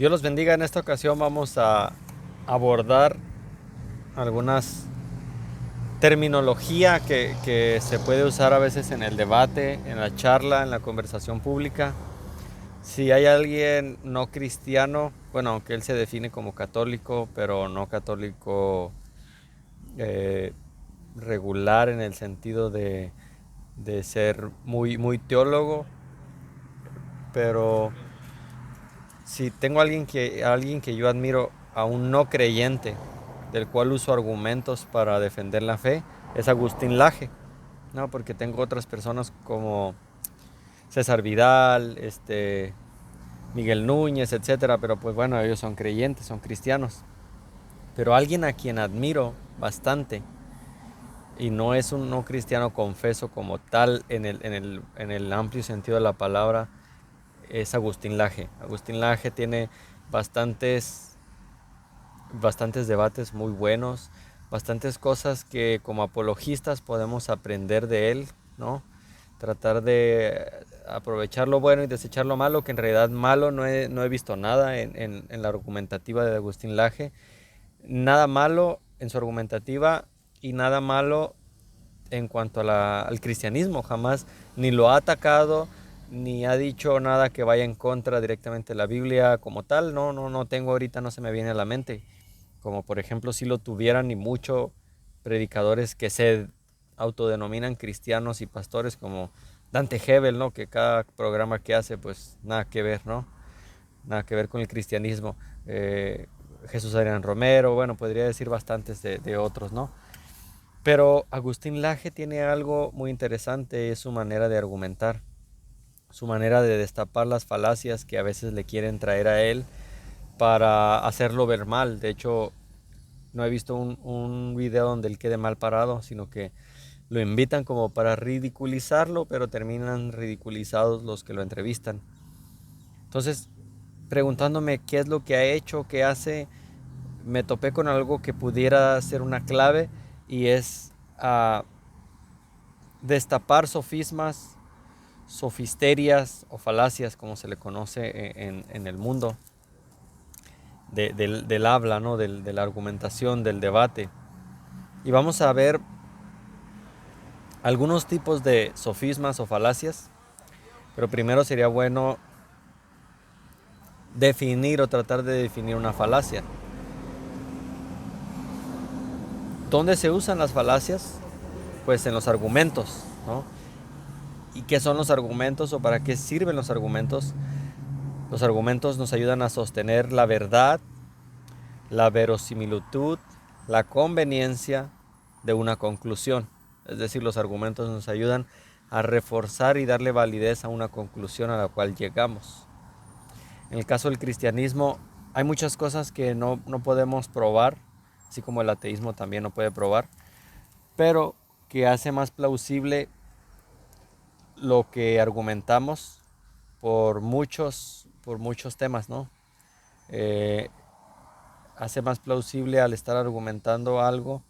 Dios los bendiga. En esta ocasión vamos a abordar algunas terminología que se puede usar a veces en el debate, en la charla, en la conversación pública. Si hay alguien no cristiano, bueno, aunque él se define como católico, pero no católico eh, regular en el sentido de ser muy teólogo, pero si tengo alguien que yo admiro, a un no creyente, del cual uso argumentos para defender la fe, es Agustín Laje, ¿no? Porque tengo otras personas como César Vidal, Miguel Núñez, etcétera, pero pues bueno, ellos son creyentes, son cristianos. Pero alguien a quien admiro bastante, y no es un no cristiano confeso como tal en el amplio sentido de la palabra, es Agustín Laje. Agustín Laje tiene bastantes debates muy buenos, bastantes cosas que como apologistas podemos aprender de él, ¿no? Tratar de aprovechar lo bueno y desechar lo malo, que en realidad malo no he visto nada en la argumentativa de Agustín Laje, nada malo en su argumentativa y nada malo en cuanto al cristianismo. Jamás ni lo ha atacado, ni ha dicho nada que vaya en contra directamente de la Biblia como tal. No tengo ahorita, no se me viene a la mente. Como por ejemplo si lo tuvieran, y mucho predicadores que se autodenominan cristianos y pastores como Dante Hebel, ¿no? Que cada programa que hace pues nada que ver, ¿no? Nada que ver con el cristianismo. Jesús Adrián Romero, bueno, podría decir bastantes de otros, ¿no? Pero Agustín Laje tiene algo muy interesante, es su manera de argumentar, su manera de destapar las falacias que a veces le quieren traer a él para hacerlo ver mal. De hecho, no he visto un video donde él quede mal parado, sino que lo invitan como para ridiculizarlo, pero terminan ridiculizados los que lo entrevistan. Entonces, preguntándome qué es lo que ha hecho, qué hace, me topé con algo que pudiera ser una clave, y es destapar sofismas, sofisterias o falacias, como se le conoce en el mundo del habla, ¿no? De la argumentación, del debate. Y vamos a ver algunos tipos de sofismas o falacias, pero primero sería bueno definir o tratar de definir una falacia. ¿Dónde se usan las falacias? Pues en los argumentos, ¿no? ¿Y qué son los argumentos o para qué sirven los argumentos? Los argumentos nos ayudan a sostener la verdad, la verosimilitud, la conveniencia de una conclusión. Es decir, los argumentos nos ayudan a reforzar y darle validez a una conclusión a la cual llegamos. En el caso del cristianismo, hay muchas cosas que no podemos probar, así como el ateísmo también no puede probar, pero que hace más plausible lo que argumentamos por muchos temas, ¿no? Eh, Hace más plausible al estar argumentando algo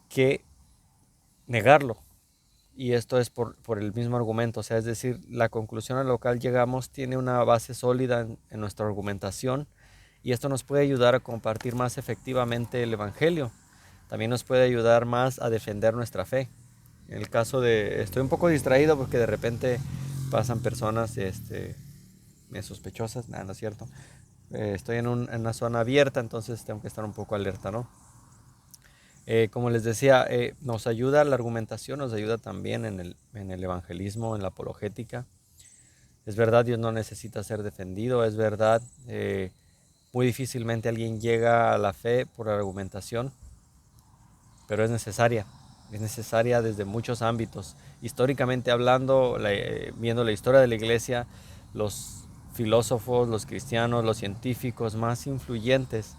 que negarlo. Y esto es por el mismo argumento, o sea, es decir, la conclusión a la cual llegamos tiene una base sólida en nuestra argumentación, y esto nos puede ayudar a compartir más efectivamente el Evangelio. También nos puede ayudar más a defender nuestra fe. En el caso de, estoy un poco distraído porque de repente pasan personas sospechosas, nada, no es cierto. Estoy en una zona abierta, entonces tengo que estar un poco alerta, ¿no? Como les decía, nos ayuda la argumentación, nos ayuda también en el evangelismo, en la apologética. Es verdad, Dios no necesita ser defendido, es verdad, muy difícilmente alguien llega a la fe por argumentación, pero es necesaria desde muchos ámbitos. Históricamente hablando, viendo la historia de la iglesia, los filósofos, los cristianos, los científicos más influyentes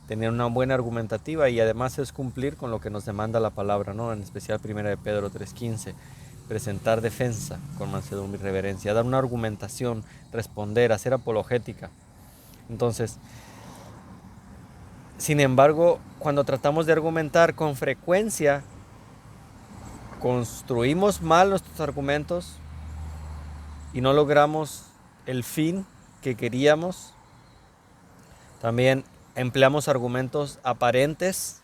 tenían una buena argumentativa, y además es cumplir con lo que nos demanda la palabra, ¿no? En especial 1 de Pedro 3:15, presentar defensa con mansedumbre y reverencia, dar una argumentación, responder, hacer apologética. Entonces, sin embargo, cuando tratamos de argumentar con frecuencia, construimos mal nuestros argumentos y no logramos el fin que queríamos, También empleamos argumentos aparentes,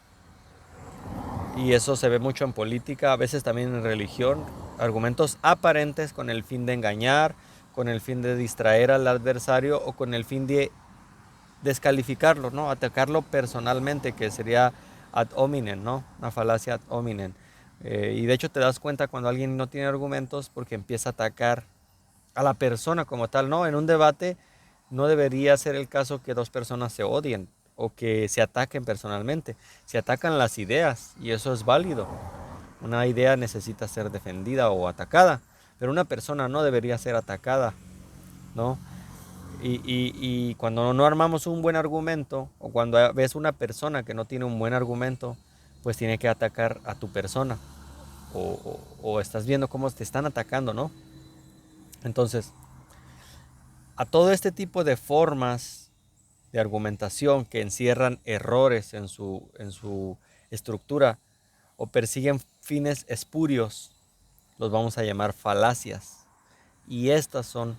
y eso se ve mucho en política, a veces también en religión, argumentos aparentes con el fin de engañar, con el fin de distraer al adversario o con el fin de descalificarlo, ¿no? Atacarlo personalmente, que sería ad hominem, ¿no? Una falacia ad hominem. Y de hecho te das cuenta cuando alguien no tiene argumentos porque empieza a atacar a la persona como tal, ¿no? En un debate no debería ser el caso que dos personas se odien o que se ataquen personalmente. Se atacan las ideas y eso es válido. Una idea necesita ser defendida o atacada, pero una persona no debería ser atacada, ¿no? Y cuando no armamos un buen argumento, o cuando ves una persona que no tiene un buen argumento, pues tiene que atacar a tu persona. O estás viendo cómo te están atacando, ¿no? Entonces, a todo este tipo de formas de argumentación que encierran errores en su estructura o persiguen fines espurios, los vamos a llamar falacias. Y estas son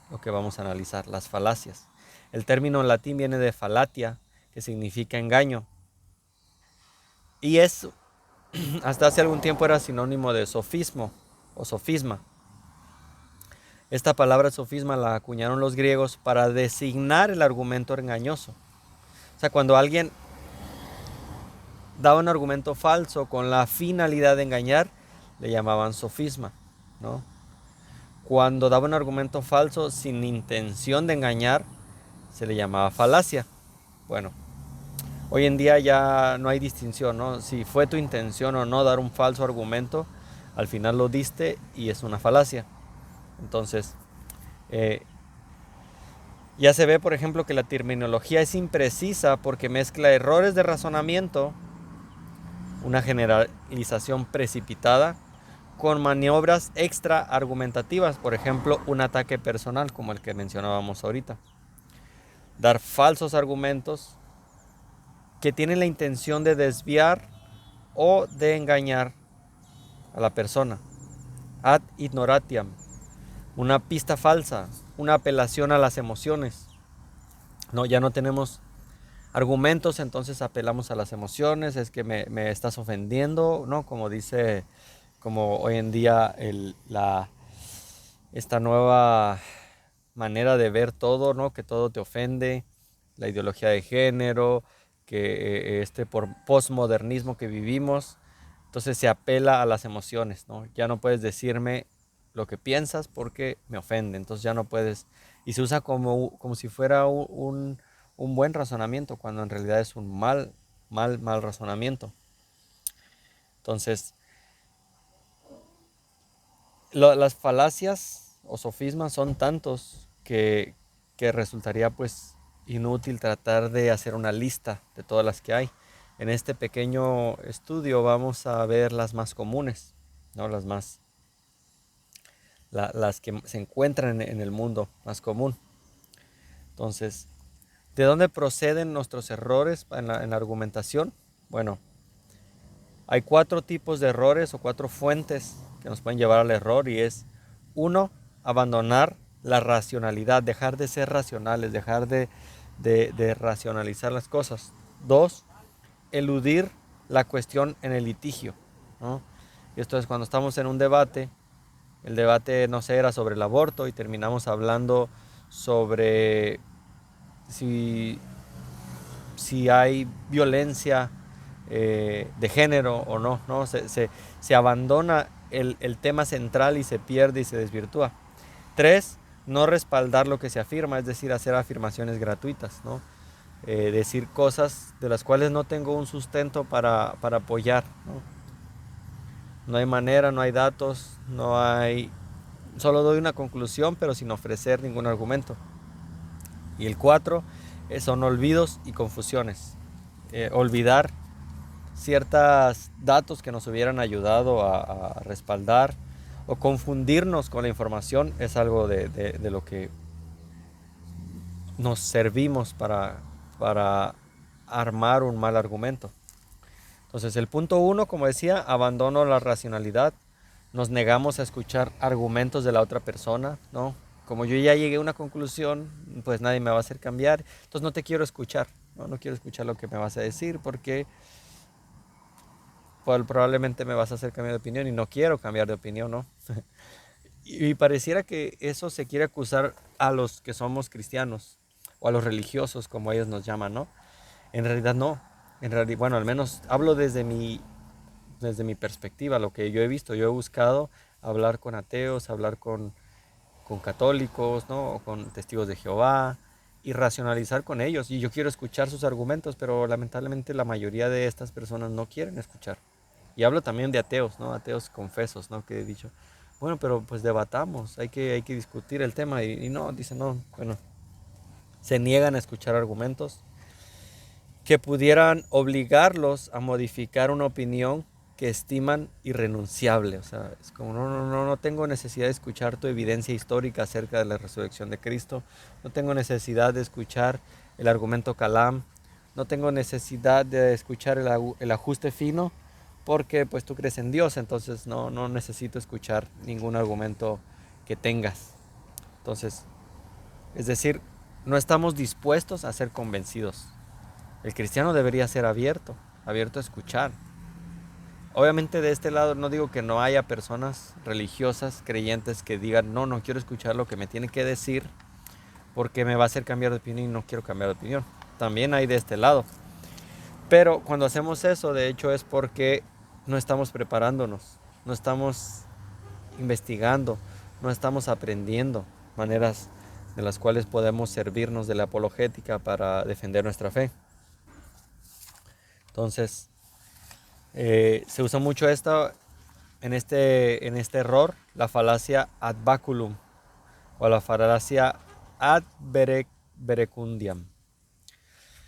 lo que vamos a analizar, las falacias. El término en latín viene de falatia, que significa engaño. Y eso, hasta hace algún tiempo era sinónimo de sofismo o sofisma. Esta palabra sofisma la acuñaron los griegos para designar el argumento engañoso. O sea, cuando alguien daba un argumento falso con la finalidad de engañar, le llamaban sofisma, ¿no? Cuando daba un argumento falso sin intención de engañar, se le llamaba falacia. Bueno, hoy en día ya no hay distinción, ¿no? Si fue tu intención o no dar un falso argumento, al final lo diste y es una falacia. Entonces, ya se ve, por ejemplo, que la terminología es imprecisa porque mezcla errores de razonamiento, una generalización precipitada, con maniobras extra argumentativas, por ejemplo, un ataque personal como el que mencionábamos ahorita. Dar falsos argumentos que tienen la intención de desviar o de engañar a la persona. Ad ignoratiam, una pista falsa, una apelación a las emociones. No, ya no tenemos argumentos, entonces apelamos a las emociones, es que me estás ofendiendo, ¿no? Como dice, como hoy en día esta nueva manera de ver todo, ¿no? Que todo te ofende, la ideología de género, que por postmodernismo que vivimos, entonces se apela a las emociones, ¿no? Ya no puedes decirme lo que piensas porque me ofende, entonces ya no puedes, y se usa como si fuera un buen razonamiento, cuando en realidad es un mal razonamiento. Entonces, las falacias o sofismas son tantos que resultaría pues inútil tratar de hacer una lista de todas las que hay. En este pequeño estudio vamos a ver las más comunes, ¿no? Las que se encuentran en el mundo más común. Entonces, ¿de dónde proceden nuestros errores en la argumentación? Bueno, hay 4 tipos de errores o 4 fuentes que nos pueden llevar al error, y es: 1, abandonar la racionalidad, dejar de ser racionales, dejar de racionalizar las cosas. 2, eludir la cuestión en el litigio, ¿no? Y esto es cuando estamos en un debate, el debate no sé, era sobre el aborto y terminamos hablando sobre si hay violencia de género o no, ¿no? Se abandona el tema central y se pierde y se desvirtúa. 3, no respaldar lo que se afirma, es decir, hacer afirmaciones gratuitas, ¿no? Decir cosas de las cuales no tengo un sustento para apoyar, ¿no? No hay manera, no hay datos, solo doy una conclusión, pero sin ofrecer ningún argumento. Y el 4 son olvidos y confusiones. Olvidar ciertos datos que nos hubieran ayudado a respaldar, o confundirnos con la información, es algo de lo que nos servimos para armar un mal argumento. Entonces, el punto 1, como decía, abandono la racionalidad. Nos negamos a escuchar argumentos de la otra persona, ¿no? como yo ya llegué a una conclusión, pues nadie me va a hacer cambiar, entonces no te quiero escuchar, no quiero escuchar lo que me vas a decir porque pues, probablemente me vas a hacer cambiar de opinión y no quiero cambiar de opinión, ¿no? Y pareciera que eso se quiere acusar a los que somos cristianos o a los religiosos, como ellos nos llaman, ¿no? En realidad no. En realidad, bueno, al menos hablo desde mi perspectiva, lo que yo he visto. Yo he buscado hablar con ateos, hablar con católicos, ¿no? O con testigos de Jehová y racionalizar con ellos. Y yo quiero escuchar sus argumentos, pero lamentablemente la mayoría de estas personas no quieren escuchar. Y hablo también de ateos, ¿no? Ateos confesos, ¿no? Que he dicho, bueno, pero pues debatamos, hay que discutir el tema. Y no, dicen, no, bueno, se niegan a escuchar argumentos que pudieran obligarlos a modificar una opinión que estiman irrenunciable. O sea, es como, no tengo necesidad de escuchar tu evidencia histórica acerca de la resurrección de Cristo. No tengo necesidad de escuchar el argumento Calam. No tengo necesidad de escuchar el ajuste fino porque pues tú crees en Dios, entonces no necesito escuchar ningún argumento que tengas. Entonces, es decir, no estamos dispuestos a ser convencidos. El cristiano debería ser abierto, abierto a escuchar. Obviamente de este lado no digo que no haya personas religiosas, creyentes que digan, no quiero escuchar lo que me tiene que decir porque me va a hacer cambiar de opinión y no quiero cambiar de opinión. También hay de este lado. Pero cuando hacemos eso, de hecho, es porque no estamos preparándonos, no estamos investigando, no estamos aprendiendo maneras de las cuales podemos servirnos de la apologética para defender nuestra fe. Entonces, se usa mucho esto en este error, la falacia ad baculum o la falacia ad verecundiam.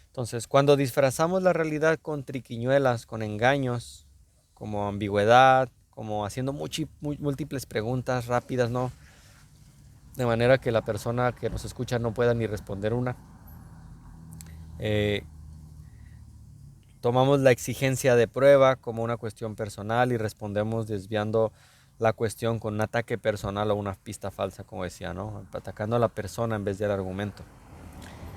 Entonces, cuando disfrazamos la realidad con triquiñuelas, con engaños, como ambigüedad, como haciendo múltiples preguntas rápidas, ¿no? De manera que la persona que nos escucha no pueda ni responder una. Tomamos la exigencia de prueba como una cuestión personal y respondemos desviando la cuestión con un ataque personal o una pista falsa, como decía, ¿no? Atacando a la persona en vez del argumento.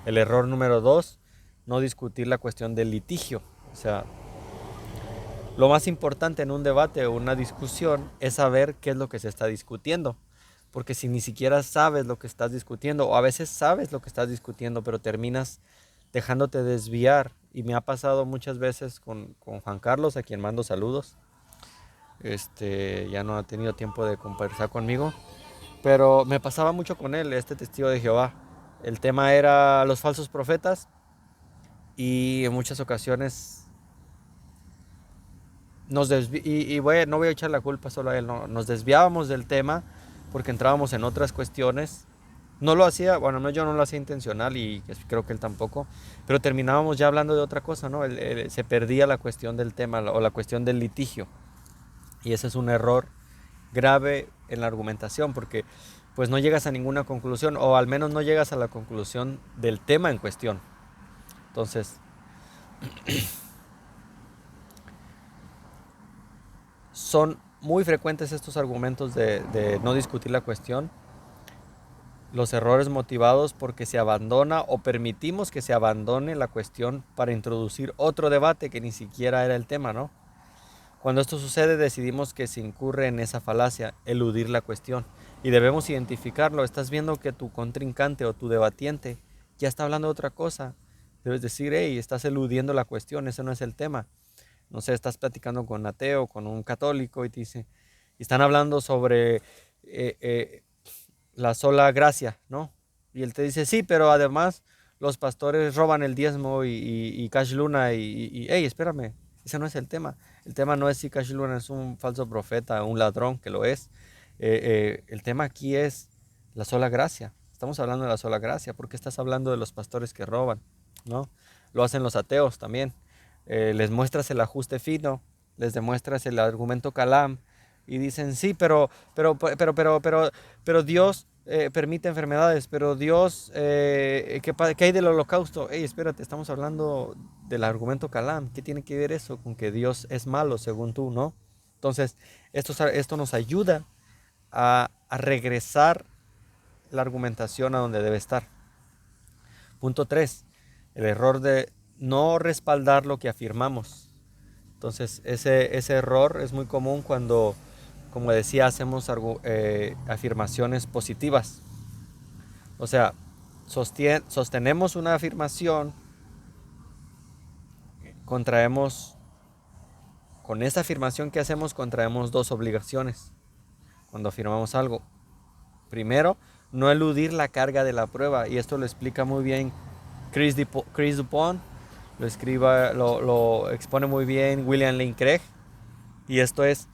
El error número 2, no discutir la cuestión del litigio. O sea, lo más importante en un debate o una discusión es saber qué es lo que se está discutiendo. Porque si ni siquiera sabes lo que estás discutiendo, o a veces sabes lo que estás discutiendo, pero terminas dejándote desviar. Y me ha pasado muchas veces con Juan Carlos, a quien mando saludos. Ya no ha tenido tiempo de conversar conmigo, pero me pasaba mucho con él, este testigo de Jehová. El tema era los falsos profetas y en muchas ocasiones no voy a echar la culpa solo a él, no, nos desviábamos del tema porque entrábamos en otras cuestiones. No lo hacía, bueno, yo no lo hacía intencional y creo que él tampoco, pero terminábamos ya hablando de otra cosa, ¿no? Se perdía la cuestión del tema o la cuestión del litigio. Y ese es un error grave en la argumentación porque pues no llegas a ninguna conclusión o al menos no llegas a la conclusión del tema en cuestión. Entonces, son muy frecuentes estos argumentos de no discutir la cuestión. Los errores motivados porque se abandona o permitimos que se abandone la cuestión para introducir otro debate que ni siquiera era el tema, ¿no? Cuando esto sucede decidimos que se incurre en esa falacia, eludir la cuestión. Y debemos identificarlo. Estás viendo que tu contrincante o tu debatiente ya está hablando de otra cosa. Debes decir, hey, estás eludiendo la cuestión, ese no es el tema. No sé, estás platicando con un ateo, con un católico y te dice, y están hablando sobre la sola gracia, ¿no? Y él te dice, sí, pero además los pastores roban el diezmo y Cash Luna hey, espérame, ese no es el tema. El tema no es si Cash Luna es un falso profeta, un ladrón, que lo es. El tema aquí es la sola gracia. Estamos hablando de la sola gracia. ¿Por qué estás hablando de los pastores que roban? ¿No? Lo hacen los ateos también. Les muestras el ajuste fino, les demuestras el argumento Calam y dicen, sí, pero Dios permite enfermedades, pero Dios, ¿qué hay del holocausto? Hey, espérate, estamos hablando del argumento Calam. ¿Qué tiene que ver eso con que Dios es malo según tú, no? Entonces, esto nos ayuda a regresar la argumentación a donde debe estar. Punto 3. El error de no respaldar lo que afirmamos. Entonces, ese error es muy común cuando, como decía, hacemos afirmaciones positivas. O sea, sostenemos una afirmación, con esta afirmación que hacemos, contraemos dos obligaciones cuando afirmamos algo. Primero, no eludir la carga de la prueba, y esto lo explica muy bien Chris Dupont, lo expone muy bien William Lane Craig, y esto es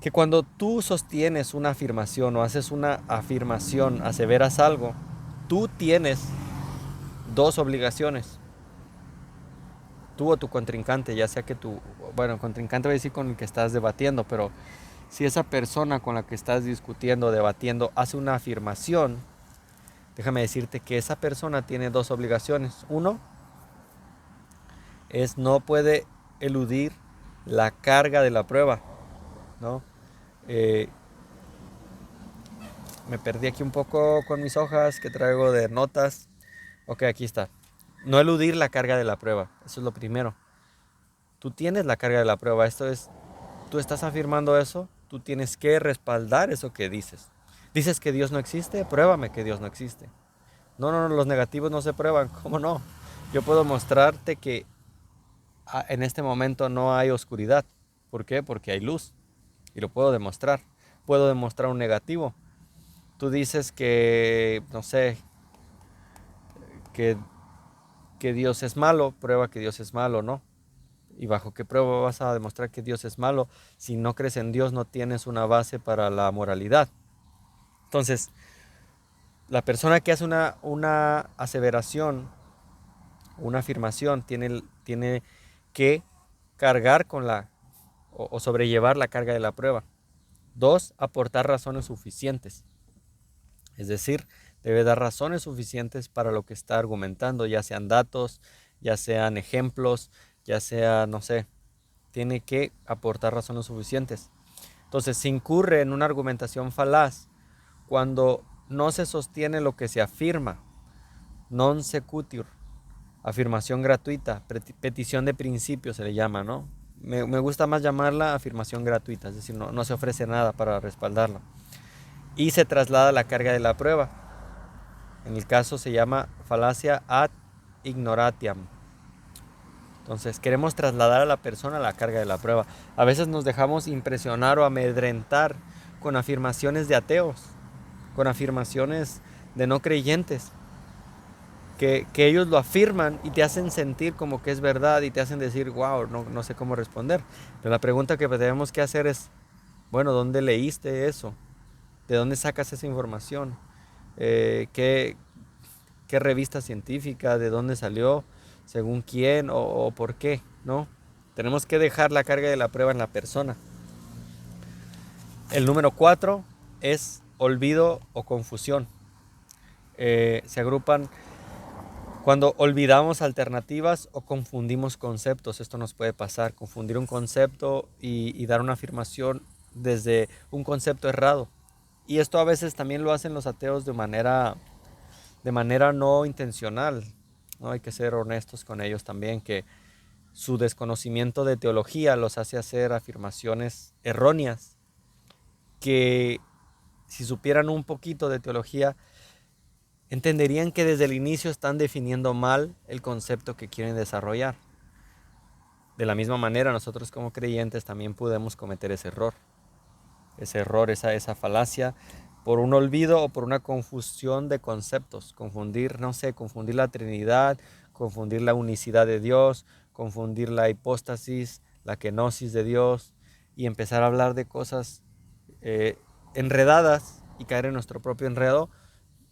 que cuando tú sostienes una afirmación o haces una afirmación, aseveras algo, tú tienes dos obligaciones. Tú o tu contrincante, ya sea que contrincante va a decir con el que estás debatiendo, pero si esa persona con la que estás discutiendo, debatiendo, hace una afirmación, déjame decirte que esa persona tiene dos obligaciones. Uno es no puede eludir la carga de la prueba, ¿no? Me perdí aquí un poco con mis hojas que traigo de notas. Ok, aquí está. No eludir la carga de la prueba, eso es lo primero. Tú tienes la carga de la prueba, esto es, tú estás afirmando eso, tú tienes que respaldar eso que dices. Dices que Dios no existe, pruébame que Dios no existe. No, los negativos no se prueban, ¿cómo no? Yo puedo mostrarte que en este momento no hay oscuridad. ¿Por qué? Porque hay luz y lo puedo demostrar. Puedo demostrar un negativo. Tú dices que, no sé, que, que Dios es malo, prueba que Dios es malo, ¿no? ¿Y bajo qué prueba vas a demostrar que Dios es malo? Si no crees en Dios, no tienes una base para la moralidad. Entonces, la persona que hace una aseveración, una afirmación, tiene que cargar con o sobrellevar la carga de la prueba. 2, aportar razones suficientes. Es decir, debe dar razones suficientes para lo que está argumentando, ya sean datos, ya sean ejemplos, ya sea, no sé, tiene que aportar razones suficientes. Entonces, se incurre en una argumentación falaz cuando no se sostiene lo que se afirma, non sequitur, afirmación gratuita, petición de principio se le llama, ¿no? Me gusta más llamarla afirmación gratuita, es decir, no se ofrece nada para respaldarla. Y se traslada la carga de la prueba. En el caso se llama falacia ad ignoratiam. Entonces queremos trasladar a la persona la carga de la prueba. A veces nos dejamos impresionar o amedrentar con afirmaciones de ateos, con afirmaciones de no creyentes, que ellos lo afirman y te hacen sentir como que es verdad y te hacen decir, wow, no sé cómo responder. Pero la pregunta que tenemos que hacer es, bueno, ¿dónde leíste eso? ¿De dónde sacas esa información? ¿Qué revista científica? ¿De dónde salió? ¿Según quién? ¿O por qué? ¿No? Tenemos que dejar la carga de la prueba en la persona. El número 4 es olvido o confusión. Se agrupan cuando olvidamos alternativas o confundimos conceptos. Esto nos puede pasar, confundir un concepto y dar una afirmación desde un concepto errado. Y esto a veces también lo hacen los ateos de manera no intencional, ¿no? Hay que ser honestos con ellos también, que su desconocimiento de teología los hace hacer afirmaciones erróneas, que si supieran un poquito de teología, entenderían que desde el inicio están definiendo mal el concepto que quieren desarrollar. De la misma manera, nosotros como creyentes también podemos cometer ese error, esa falacia, por un olvido o por una confusión de conceptos. Confundir la Trinidad, confundir la unicidad de Dios, confundir la hipóstasis, la kenosis de Dios, y empezar a hablar de cosas enredadas y caer en nuestro propio enredo,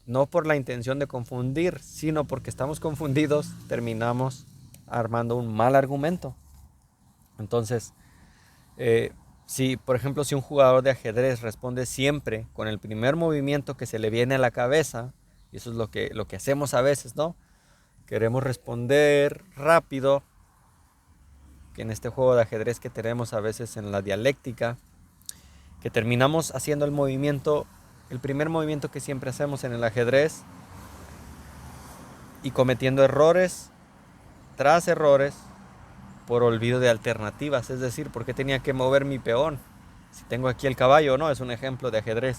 no por la intención de confundir, sino porque estamos confundidos, terminamos armando un mal argumento. Entonces, por ejemplo, si un jugador de ajedrez responde siempre con el primer movimiento que se le viene a la cabeza, y eso es lo que hacemos a veces, ¿no? Queremos responder rápido, que en este juego de ajedrez que tenemos a veces en la dialéctica, que terminamos haciendo el movimiento el primer movimiento que siempre hacemos en el ajedrez, y cometiendo errores tras errores por olvido de alternativas. Es decir, ¿por qué tenía que mover mi peón? Si tengo aquí el caballo, ¿no? Es un ejemplo de ajedrez.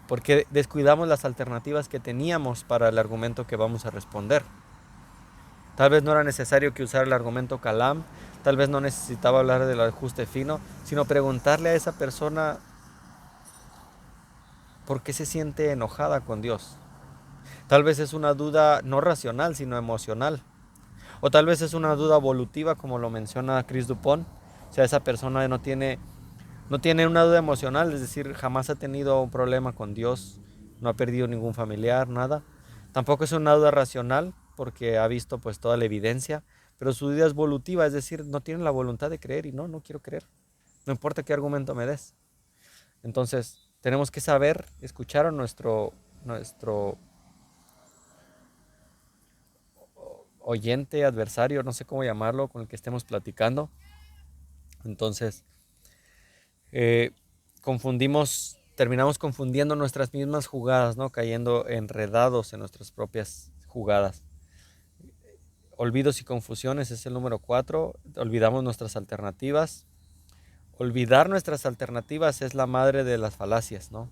¿Por qué descuidamos las alternativas que teníamos para el argumento que vamos a responder? Tal vez no era necesario que usara el argumento Kalam, tal vez no necesitaba hablar del ajuste fino, sino preguntarle a esa persona por qué se siente enojada con Dios. Tal vez es una duda no racional, sino emocional. O tal vez es una duda evolutiva, como lo menciona Chris Dupont. O sea, esa persona no tiene una duda emocional, es decir, jamás ha tenido un problema con Dios, no ha perdido ningún familiar, nada. Tampoco es una duda racional, porque ha visto pues toda la evidencia, pero su duda es evolutiva, es decir, no tiene la voluntad de creer y no quiero creer. No importa qué argumento me des. Entonces, tenemos que saber escuchar a nuestro oyente, adversario, no sé cómo llamarlo, con el que estemos platicando. Entonces, terminamos confundiendo nuestras mismas jugadas, ¿no? Cayendo enredados en nuestras propias jugadas. Olvidos y confusiones es el número 4. Olvidamos nuestras alternativas. Olvidar nuestras alternativas es la madre de las falacias, ¿no?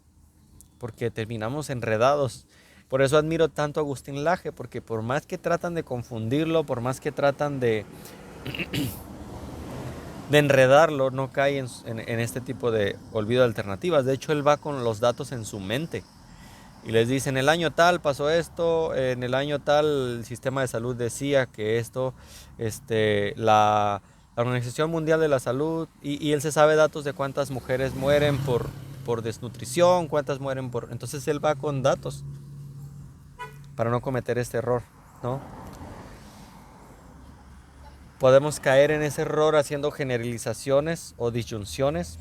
Porque terminamos enredados. Por eso admiro tanto a Agustín Laje, porque por más que tratan de confundirlo, por más que tratan de enredarlo, no cae en este tipo de olvido de alternativas. De hecho, él va con los datos en su mente y les dice: en el año tal pasó esto, en el año tal el sistema de salud decía que esto, la Organización Mundial de la Salud, y él se sabe datos de cuántas mujeres mueren por desnutrición, cuántas mueren por... Entonces él va con datos para no cometer este error, ¿no? Podemos caer en ese error haciendo generalizaciones o disyunciones.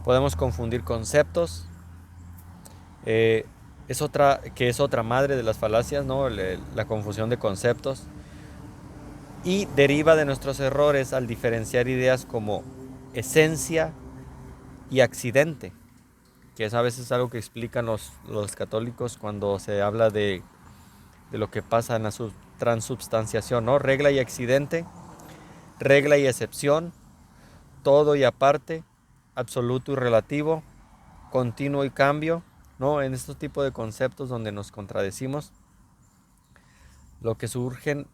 Podemos confundir conceptos. Es otra madre de las falacias, ¿no? La confusión de conceptos. Y deriva de nuestros errores al diferenciar ideas como esencia y accidente, que es a veces algo que explican los católicos cuando se habla de lo que pasa en la transubstanciación, ¿no? Regla y accidente, regla y excepción, todo y aparte, absoluto y relativo, continuo y cambio, ¿no? En estos tipos de conceptos donde nos contradecimos, lo que surgen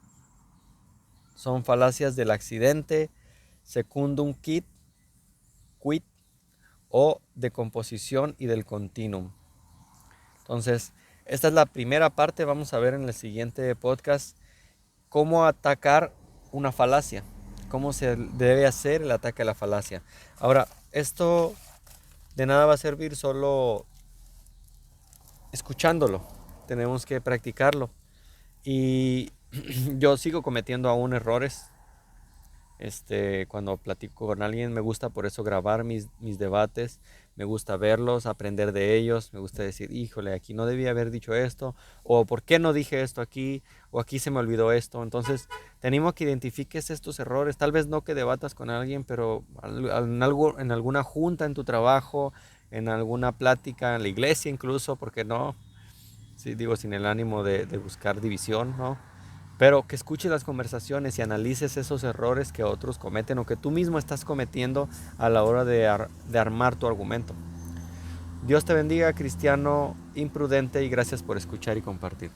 son falacias del accidente, secundum quid o de composición y del continuum. Entonces, esta es la primera parte. Vamos a ver en el siguiente podcast cómo atacar una falacia, cómo se debe hacer el ataque a la falacia. Ahora, esto de nada va a servir solo escuchándolo, tenemos que practicarlo. Y yo sigo cometiendo aún errores. Cuando platico con alguien me gusta por eso grabar mis debates, me gusta verlos, aprender de ellos, me gusta decir: híjole, aquí no debía haber dicho esto, o por qué no dije esto aquí, o aquí se me olvidó esto. Entonces, te animo a que identifiques estos errores, tal vez no que debatas con alguien, pero en alguna junta en tu trabajo, en alguna plática en la iglesia incluso, ¿porque no? Sí, digo, sin el ánimo de buscar división, ¿no? Pero que escuches las conversaciones y analices esos errores que otros cometen o que tú mismo estás cometiendo a la hora de armar tu argumento. Dios te bendiga, cristiano imprudente, y gracias por escuchar y compartir.